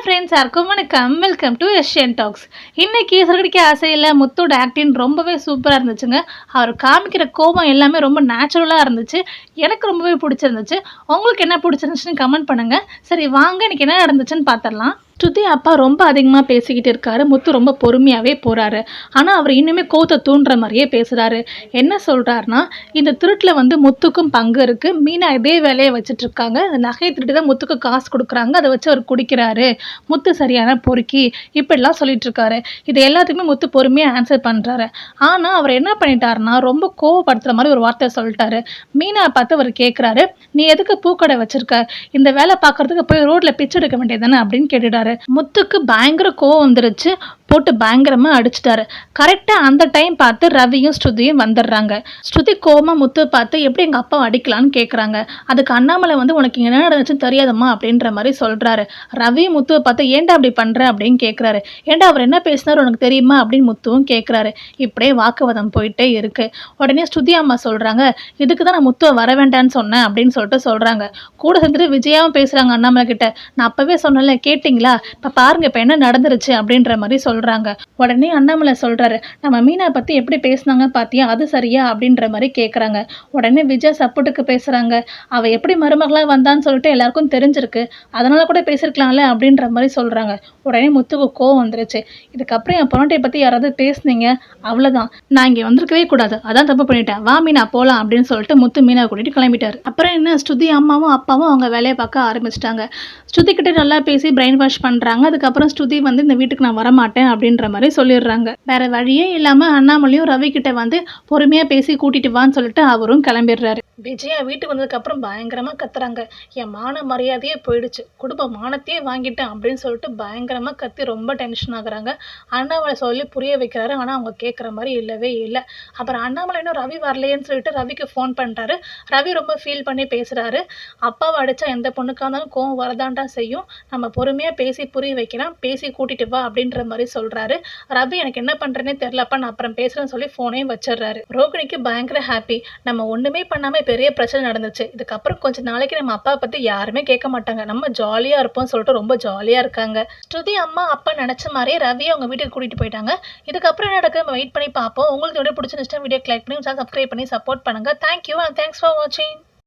Friends யாருக்கும் வணக்கம். Welcome to Asian Talks. இன்னைக்கு சிறுகடிக்க ஆசையில் முத்தோட ஆக்டிங் ரொம்பவே சூப்பராக இருந்துச்சுங்க. அவர் காமிக்கிற கோபம் எல்லாமே ரொம்ப நேச்சுரலாக இருந்துச்சு. எனக்கு ரொம்பவே பிடிச்சிருந்துச்சு. உங்களுக்கு என்ன பிடிச்சிருந்துச்சுன்னு கமெண்ட் பண்ணுங்கள். சரி வாங்க இன்னைக்கு என்ன நடந்துச்சுன்னு பார்த்துடலாம். ஸ்ருதி அப்பா ரொம்ப அதிகமாக பேசிக்கிட்டு இருக்காரு. முத்து ரொம்ப பொறுமையாகவே போகிறாரு. ஆனால் அவர் இன்னுமே கோவத்தை தூண்டுற மாதிரியே பேசுகிறாரு. என்ன சொல்கிறாருன்னா, இந்த திருட்டில் வந்து முத்துக்கும் பங்கு இருக்குது. மீனா இதே வேலையை வச்சுட்ருக்காங்க. அந்த நகையை திருட்டு தான் முத்துக்கு காசு கொடுக்குறாங்க. அதை வச்சு அவர் குடிக்கிறாரு. முத்து சரியான பொறுக்கி இப்படிலாம் சொல்லிட்டு இருக்காரு. இது எல்லாத்துக்குமே முத்து பொறுமையாக ஆன்சர் பண்ணுறாரு. ஆனால் அவர் என்ன பண்ணிட்டாருன்னா, ரொம்ப கோவப்படுத்துகிற மாதிரி ஒரு வார்த்தை சொல்லிட்டாரு. மீனா பார்த்து அவர் கேட்குறாரு, நீ எதுக்கு பூக்கடை வச்சிருக்க? இந்த வேலை பார்க்கறதுக்கு போய் ரோட்டில் பிச்சை எடுக்க வேண்டியதானே அப்படின்னு கேட்டுட்டாரு. முத்துக்கு பயங்கர கோவம் வந்துருச்சு. போட்டு பயங்கரமா அடிச்சிட்டாரு. கரெக்டா அந்த டைம் பார்த்து ரவியும் ஸ்ருதியும் வந்துடுறாங்க. ஸ்ருதி கோவமா முத்து பார்த்து எப்படி எங்க அப்பா அடிக்கலான்னு கேட்குறாங்க. அதுக்கு அண்ணாமலை வந்து உனக்கு என்ன நடந்துச்சுன்னு தெரியாதம்மா அப்படின்ற மாதிரி சொல்றாரு. ரவியும் முத்துவை பார்த்து ஏன்டா அப்படி பண்ற அப்படின்னு கேட்குறாரு. ஏன்டா அவர் என்ன பேசினார் உனக்கு தெரியுமா அப்படின்னு முத்துவும் கேட்குறாரு. இப்படியே வாக்குவாதம் போயிட்டே இருக்கு. உடனே ஸ்ருதி அம்மா சொல்றாங்க, இதுக்கு தான் நான் முத்துவை வர வேண்டான்னு சொன்னேன் அப்படின்னு சொல்லிட்டு சொல்றாங்க. கூட சேர்ந்துட்டு விஜயாவும் பேசுறாங்க அண்ணாமலை கிட்ட. நான் அப்பவே சொன்னேன்ல கேட்டிங்களா? இப்போ பாருங்க இப்போ என்ன நடந்துருச்சு அப்படின்ற மாதிரி சொல்றாங்க. உடனே அண்ணாமலை சொல்றாரு, நம்ம மீனா பத்தி எப்படி பேசினாங்க பாத்தியா, அது சரியா அப்படின்ற மாதிரி கேட்குறாங்க. உடனே விஜய் சப்போர்ட்டுக்கு பேசுறாங்க. அவ எப்படி மருமகளா வந்தான்னு சொல்லிட்டு எல்லாருக்கும் தெரிஞ்சிருக்கு, அதனால கூட பேசிருக்கலாம்ல அப்படின்ற மாதிரி சொல்றாங்க. உடனே முத்துக்கு கோவம் வந்துருச்சு. இதுக்கப்புறம் என் பொண்ணாட்டியை பத்தி யாராவது பேசுனீங்க அவ்வளவுதான், நான் இங்கே வந்திருக்கவே கூடாது, அதான் தப்பு பண்ணிட்டேன், வா மீனா போலாம் அப்படின்னு சொல்லிட்டு முத்து மீனா கூட்டிட்டு கிளம்பிட்டாரு. அப்புறம் என்ன, ஸ்ருதி அம்மாவும் அப்பாவும் அவங்க வேலையை பார்க்க ஆரம்பிச்சிட்டாங்க. ஸ்ருதி கிட்ட நல்லா பேசி பிரெயின் வாஷ் பண்றாங்க. அதுக்கப்புறம் ஸ்ருதி வந்து இந்த வீட்டுக்கு நான் வரமாட்டேன் அப்படின்ற மாதிரி சொல்லிடுறாங்க. வேற வழியே இல்லாம அண்ணாமலையும் ரவி கிட்ட வந்து பொறுமையா பேசி கூட்டிட்டு வான்னு சொல்லிட்டு அவரும் கிளம்பிடுறாரு. விஜயா வீட்டுக்கு வந்ததுக்கு அப்புறம் பயங்கரமா கத்துறாங்க. என் மான மரியாதையே போயிடுச்சு, குடும்ப மானத்தையே வாங்கிட்டேன் அப்படின்னு சொல்லிட்டு பயங்கரமா கத்தி ரொம்ப டென்ஷன் ஆகுறாங்க. அண்ணாமலை சொல்லி புரிய வைக்கிறாரு. ஆனா அவங்க கேட்குற மாதிரி இல்லவே இல்லை. அப்புறம் அண்ணாமலை இன்னும் ரவி வரலையேன்னு சொல்லிட்டு ரவிக்கு ஃபோன் பண்றாரு. ரவி ரொம்ப ஃபீல் பண்ணி பேசுறாரு. அப்பாவை அடிச்சா எந்த பொண்ணுக்கா இருந்தாலும் கோவம் வரதாண்டா செய்யும், நம்ம பொறுமையா பேசி புரிய வைக்கலாம், பேசி கூட்டிட்டு வா அப்படின்ற மாதிரி சொல்றாரு. ரவி எனக்கு என்ன பண்றேன்னே தெரியலப்பா, நான் அப்புறம் பேசுறேன்னு சொல்லி போனையும் வச்சிடறாரு. ரோகிணிக்கு பயங்கர ஹாப்பி. நம்ம ஒண்ணுமே பண்ணாம பெரிய பிரச்சனை நடந்துச்சு, இதுக்கப்புறம் கொஞ்ச நாளைக்கு நம்ம அப்பா பத்தி யாருமே கேட்க மாட்டாங்க, நம்ம ஜாலியா இருப்போம் சொல்லிட்டு ரொம்ப ஜாலியா இருக்காங்க. ஸ்ருதி அம்மா அப்பா நினைச்ச மாதிரியே ரவி அவங்க வீட்டுக்கு கூட்டிட்டு போயிட்டாங்க. இதுக்கப்புறம் என்ன நடக்குது நம்ம வெயிட் பண்ணி பார்ப்போம். உங்களுக்கு வீடியோ பிடிச்சிருந்துச்சுன்னா வீடியோ லைக் பண்ணி சப்ஸ்கிரைப் பண்ணி சப்போர்ட் பண்ணுங்க. தேங்க்யூ அண்ட் தேங்க்ஸ் ஃபார் வாட்சிங்.